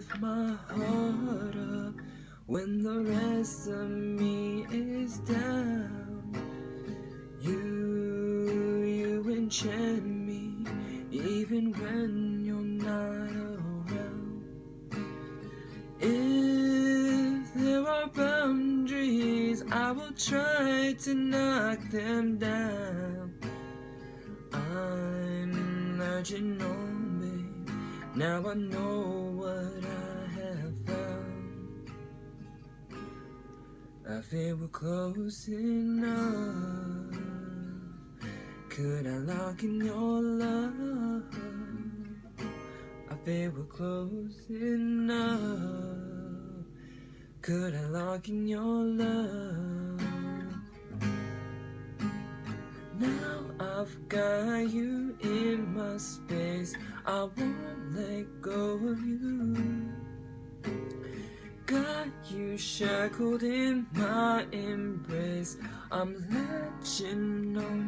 lift my heart up when the rest of me is down. You enchant me even when you're not around. If there are boundaries, I will try to knock them down. I'm urging on, babe, now I know what I have found. I feel we're close enough. Could I lock in your love? I feel we're close enough. Could I lock in your love? Now I've got you in my space, I won't let go of you. Got you shackled in my embrace, I'm latching on